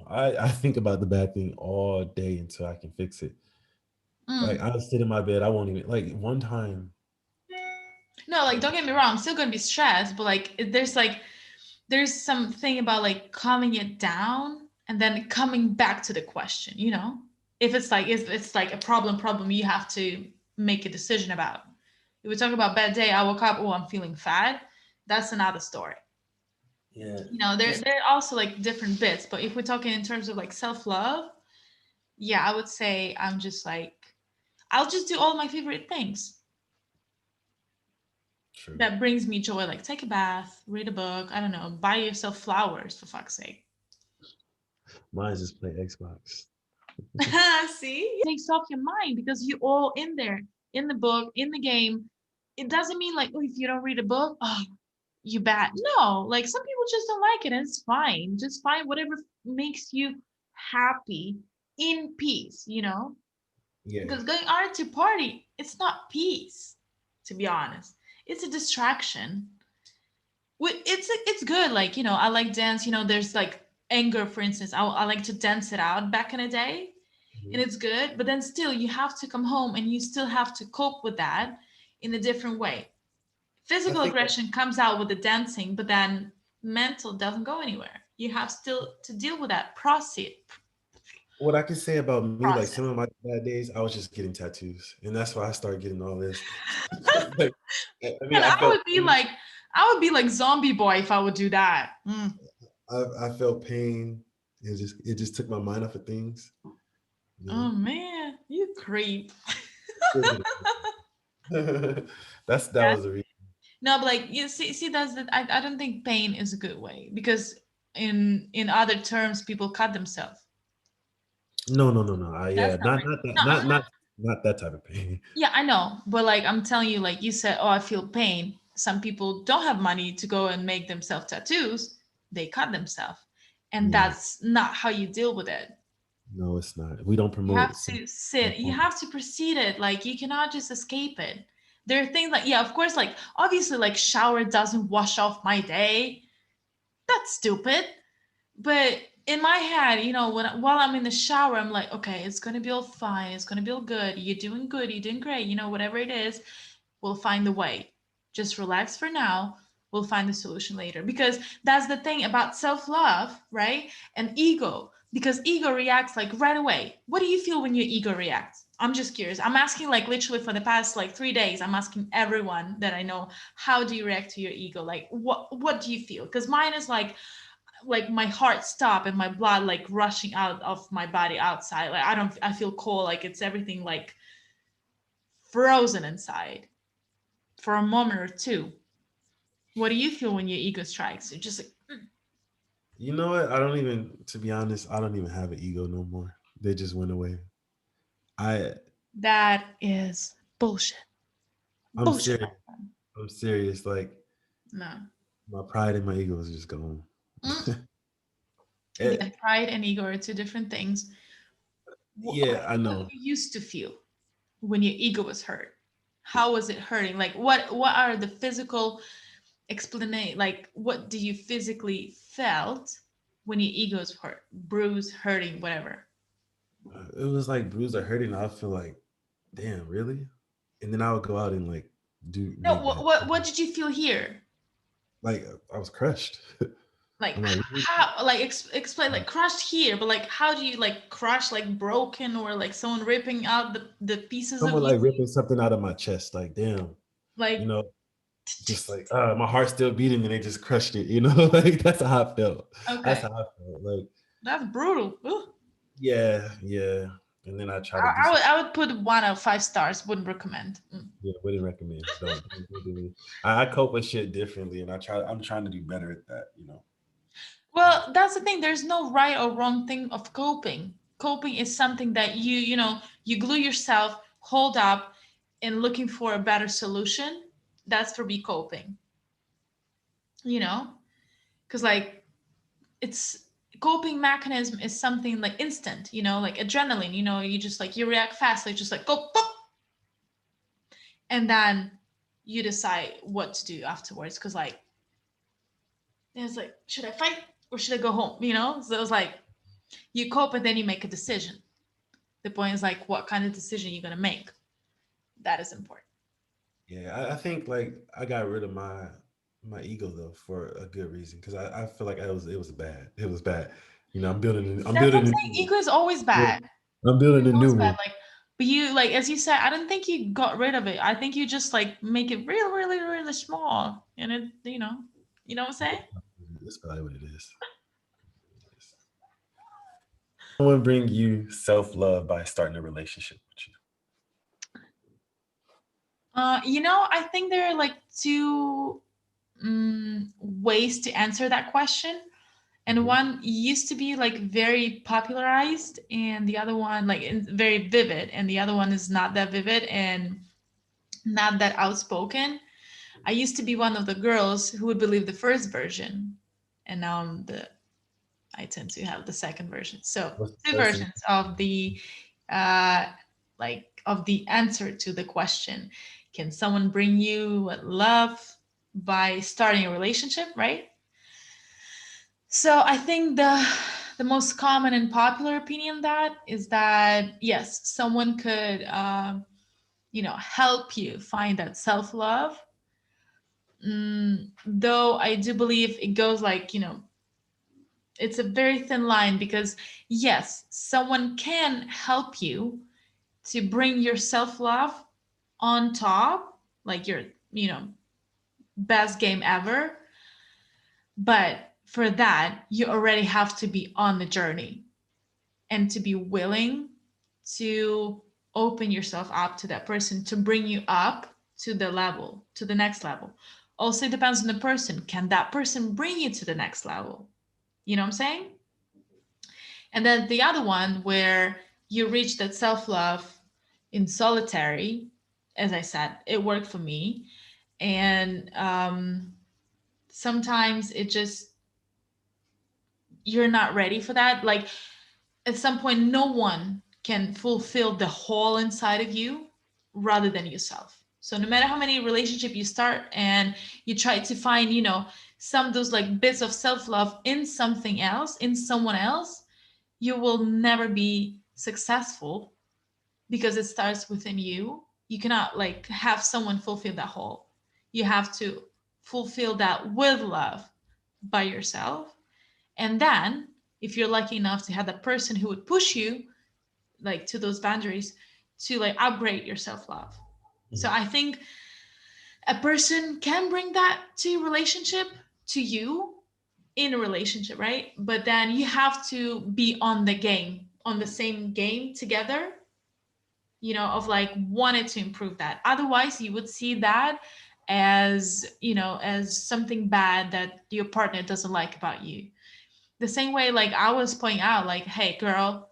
I think about the bad thing all day until I can fix it. Like Mm. I'll sit in my bed, I won't even like one time. No, like don't get me wrong, I'm still gonna be stressed, but like there's something about like calming it down and then coming back to the question, you know? If it's like a problem you have to make a decision about. If we talk about bad day, I woke up, oh, I'm feeling fat, that's another story. Yeah, You know, there just there are also like different bits, but if we're talking in terms of like self-love, yeah, I would say I'm just like I'll just do all my favorite things true. that brings me joy, like take a bath, read a book, I don't know, buy yourself flowers for fuck's sake. Mine's just play Xbox. See, it takes off your mind because you all in there, in the book, in the game. It doesn't mean like, oh, if you don't read a book, oh, you bad. No, like some people just don't like it, and it's fine. Just find whatever makes you happy in peace, you know? Yeah, Because going out to party, it's not peace, to be honest. It's a distraction. It's good. Like you know, I like dance. You know, there's like anger, for instance. I like to dance it out back in the day, and mhm. it's good. But then still, you have to come home and you still have to cope with that in a different way. I Physical think that aggression comes out with the dancing, but then mental doesn't go anywhere. You have still to deal with that what I can say about me, like some of process. my bad days, I was just getting tattoos, and that's why I started getting all this. Like, I mean, And I would be like zombie boy if I would do that. Mm. I felt pain. It just took my mind off of things. You know, Oh man, you creep. still getting that Yeah. was the reason. No, but like you see that's the I don't think pain is a good way because in other terms people cut themselves. No, no, no, no. That's Yeah, not not right. not that, No, I'm not. not that type of pain. Yeah, I know, but like I'm telling you, like you said, oh, I feel pain. Some people don't have money to go and make themselves tattoos. They cut themselves, and Yeah, that's not how you deal with it. no, it's not. We don't You have promote to self sit. You harm. have to proceed it. Like you cannot just escape it. There are things like yeah, of course, like obviously, like shower doesn't wash off my day. That's stupid. But in my head, you know, while I'm in the shower, I'm like, okay, it's gonna be all fine. It's gonna be all good. You're doing good. You're doing great. You know, whatever it is, we'll find the way. Just relax for now. We'll find the solution later. Because that's the thing about self-love, right? And ego. Because ego reacts like right away. What do you feel when your ego reacts? I'm just curious. I'm asking like literally for the past like 3 days. I'm asking everyone that I know, how do you react to your ego? Like what do you feel? Because mine is like my heart stop and my blood like rushing out of my body outside. Like I feel cold, like it's everything like frozen inside for a moment or two. What do you feel when your ego strikes? You're just like You know what? I don't even, to be honest, I don't even have an ego no more. They just went away. I that is bullshit. I'm Bullshit, my serious. friend. I'm serious. Like No. my pride and my ego is just gone. Mm. Again, It, pride and ego are two different things. yeah, Okay, I what know. you used to feel when your ego was hurt? How was it hurting? Like what are the physical explanation, like what do you physically felt when your ego is hurt, bruised, hurting, whatever? It was like bruised or hurting. I feel like, damn, really? And then I would go out and like do No, make what bad. what did you feel here? Like I was crushed. Like I'm like, how, like explain, like crushed here, but like how do you like crush, like broken, or like someone ripping out the pieces of someone you, like ripping something out of my chest. Like, damn, you like know, just like my heart's still beating and they just crushed it. You know, like that's how I felt. That's okay, how I felt. Like, that's brutal. Ugh. yeah, yeah. And then I try to do I would something. I would put 1 out of 5 stars, wouldn't recommend. Mm. Yeah, wouldn't recommend. Don't do it. I cope with shit differently, and I'm trying to do better at that. You know. Well, that's the thing. There's no right or wrong thing of coping. Coping is something that you know, you glue yourself, hold up, and looking for a better solution. That's for me coping, you know? Because, like, it's coping mechanism is something like instant, you know, like adrenaline, you know, you just like, you react fast, like, just like go, boop, and then you decide what to do afterwards. Because, like, it's like, should I fight or should I go home, you know? So it was like, You cope and then you make a decision. The point is like what kind of decision you're gonna make. That is important. Yeah, I think like I got rid of my ego though for a good reason because I feel like it was bad. It was bad. You know, I'm That's what I'm building a saying. new one. Ego is always Yeah, bad. I'm Ego building is a always new bad. one. Like, but you like as you said, I don't think you got rid of it. I think you just like make it really, really, really small, and it, you know what I'm saying? That's probably what it is. Someone bring you self love by starting a relationship with you. I think there are like two ways to answer that question. And Mhm. one used to be like very popularized, and the other one like very vivid, and the other one is not that vivid and not that outspoken. I used to be one of the girls who would believe the first version, and now I tend to have the second version. So What's the two first thing? versions of the uh, of the answer to the question: can someone bring you love by starting a relationship? Right. So I think the most common and popular opinion that is that yes, someone could help you find that self love. Though I do believe it goes like it's a very thin line because yes, someone can help you to bring your self love on top, like your best game ever. But for that, you already have to be on the journey and to be willing to open yourself up to that person to bring you up to the level, to the next level. Also, it depends on the person. Can that person bring you to the next level? You know what I'm saying? And then the other one where you reach that self love in solitary, as I said, it worked for me. And sometimes it just, you're not ready for that. Like at some point no one can fulfill the whole inside of you rather than yourself. So no matter how many relationship you start and you try to find some of those like bits of self-love in something else, in someone else, you will never be successful because it starts within you. You cannot like have someone fulfill that whole. You have to fulfill that with love by yourself. And then, if you're lucky enough to have that person who would push you like to those boundaries to like upgrade your self-love. So Mhm. I think a person can bring that to relationship to you in a relationship, right? But then you have to be on the game, on the same game together, of like wanted to improve that. Otherwise, you would see that as something bad that your partner doesn't like about you. The same way like I was pointing out like, hey girl,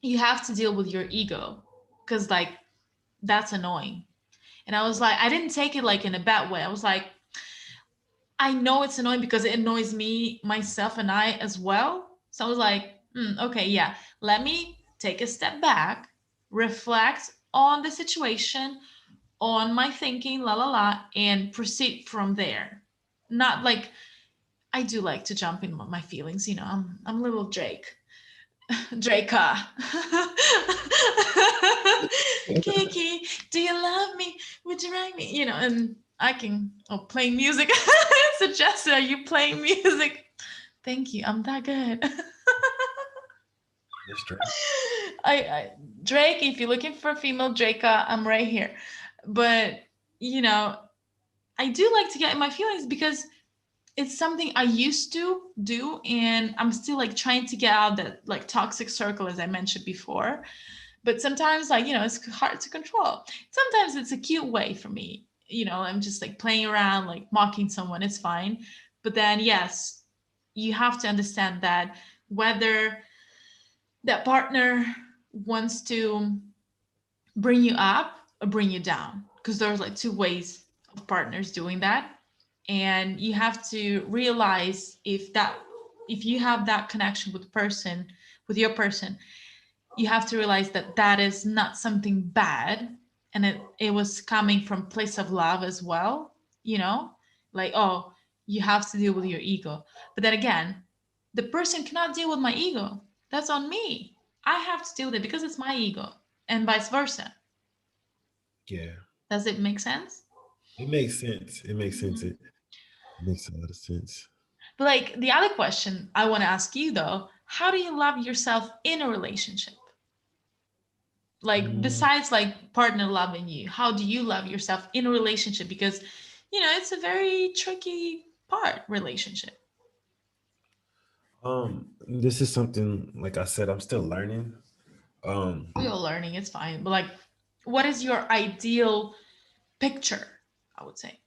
you have to deal with your ego because like that's annoying. And I was like, I didn't take it like in a bad way. I was like, I know it's annoying because it annoys me myself and I as well. So I was like, okay, yeah, let me take a step back, reflect on the situation, on my thinking, la la la, and proceed from there. Not like I do like to jump in my feelings, I'm little Drake. Draca. Kiki, do you love me? Would you write me? And I can play music. Suggested, are you playing music? Thank you. I'm that good. That's Drake. I Drake, if you're looking for a female Draca, I'm right here. But you know, I do like to get in my feelings because it's something I used to do, and I'm still like trying to get out of that like toxic circle as I mentioned before. But sometimes like it's hard to control. Sometimes it's a cute way for me. I'm just like playing around, like mocking someone, it's fine. But then yes, you have to understand that whether that partner wants to bring you up or bring you down, because there's like two ways of partners doing that. And you have to realize if you have that connection with the person, with your person, you have to realize that that is not something bad, and it was coming from place of love as well. you know like, oh, you have to deal with your ego. But then again, The person cannot deal with my ego. That's on me. I have to deal with it because it's my ego, and vice versa. Yeah, Does it make sense? it makes sense. It makes sense. Mhm. It makes a lot of sense. But like the other question I want to ask you though, how do you love yourself in a relationship? Like Mm, besides like partner loving you, how do you love yourself in a relationship? Because it's a very tricky part, relationship. this is something like I said, I'm still learning. Um, We're all learning, it's fine. But like, what is your ideal picture, I would say,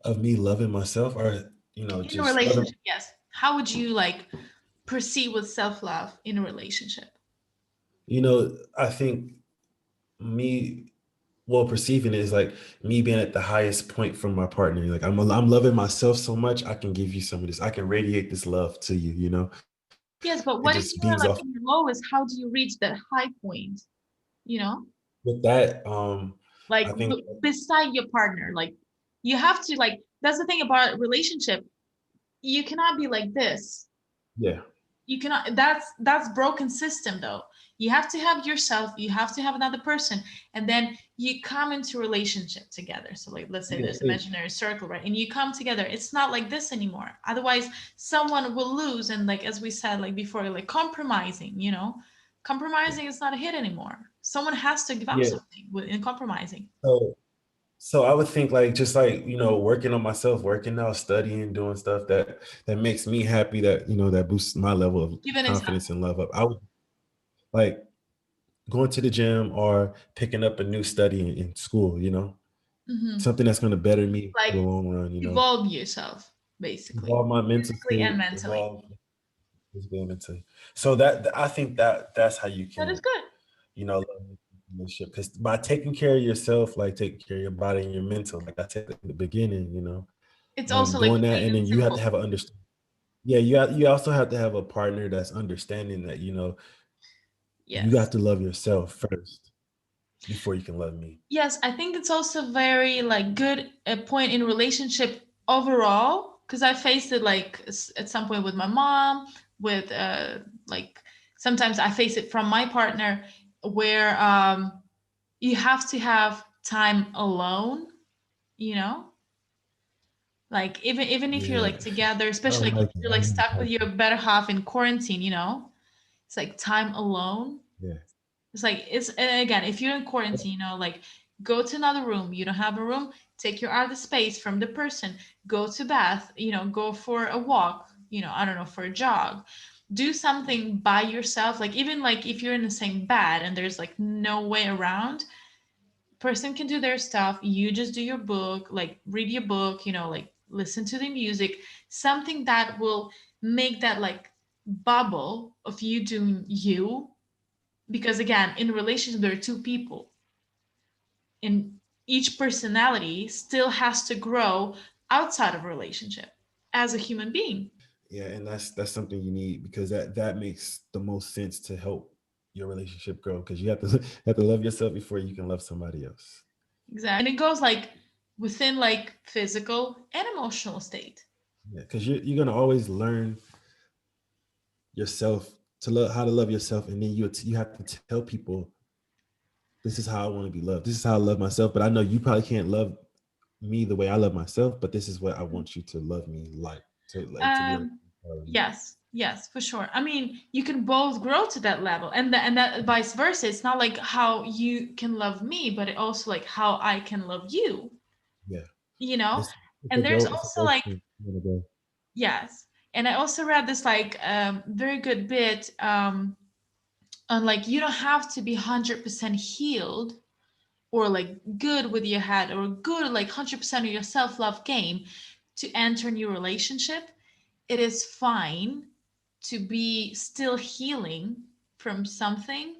of me loving myself, or in a just loving. relationship? Yes. How would you like proceed with self-love in a relationship? I think me, well, perceiving it is like me being at the highest point from my partner. Like I'm loving myself so much, I can give you some of this. I can radiate this love to you. It Yes, just but beams what if off you are like in your lowest? How do you reach that high point? You know, with that. like I think, beside your partner, like you have to like. That's the thing about relationship. You cannot be like this. yeah, You cannot. That's broken system though. You have to have yourself. You have to have another person, and then you come into relationship together. So like, let's say yeah, there's imaginary circle, right? And you come together. It's not like this anymore. Otherwise, someone will lose. And like as we said like before, like compromising. Compromising is not a hit anymore. Someone has to give up yeah. something in compromising. So, so I would think like just like working on myself, working out, studying, doing stuff that makes me happy. That boosts my level of Give an confidence example. and love up. I would like going to the gym or picking up a new study in school. Hmm. Something that's going to better me for the Like long run. evolve yourself, basically, Evolve my mental physically and state, mentally. evolve physically and mentally. So that I think that's how you That is can, good. love a relationship. Because by taking care of yourself, like taking care of your body and your mental, like I said in the beginning, It's also like doing that, plain and and then you have to simple. have an understanding. Yeah, you also have to have a partner that's understanding that you have Yes. to love yourself first before you can love me. Yes, I think it's also very like good a point in relationship overall because I faced it like at some point with my mom, with like sometimes I face it from my partner where you have to have time alone, you know? Like even if you're Yeah, like together, I especially don't like if like that. you're I like don't stuck with like your that. better half in quarantine. It's like time alone. Yeah. It's like it's and again, if you're in quarantine, like go to another room. You don't have a room, take your other space from the person. Go to bath, go for a walk, I don't know, for a jog. Do something by yourself. Like even like if you're in the same bed and there's like no way around, person can do their stuff. You just do your book, like read your book, like listen to the music, something that will make that like bubble of you doing you because again in a relationship there are two people and each personality still has to grow outside of a relationship as a human being. Yeah, and that's something you need because that makes the most sense to help your relationship grow because you have to have to love yourself before you can love somebody else. Exactly, and it goes like within like physical and emotional state. Yeah, because you're gonna always learn yourself to love how to love yourself, and then you have to tell people this is how I want to be loved. This is how I love myself, but I know you probably can't love me the way I love myself, but this is what I want you to love me to be able um to love me. yes, for sure. I mean you can both grow to that level and that vice versa. It's not like how you can love me but it also like how I can love you Yeah, you know it's a and there's go it's a also growth like thing. Go. yes. And I also read this like very good bit on like you don't have to be 100% healed or like good with your head or good like 100% of your self-love game to enter a new relationship. It is fine to be still healing from something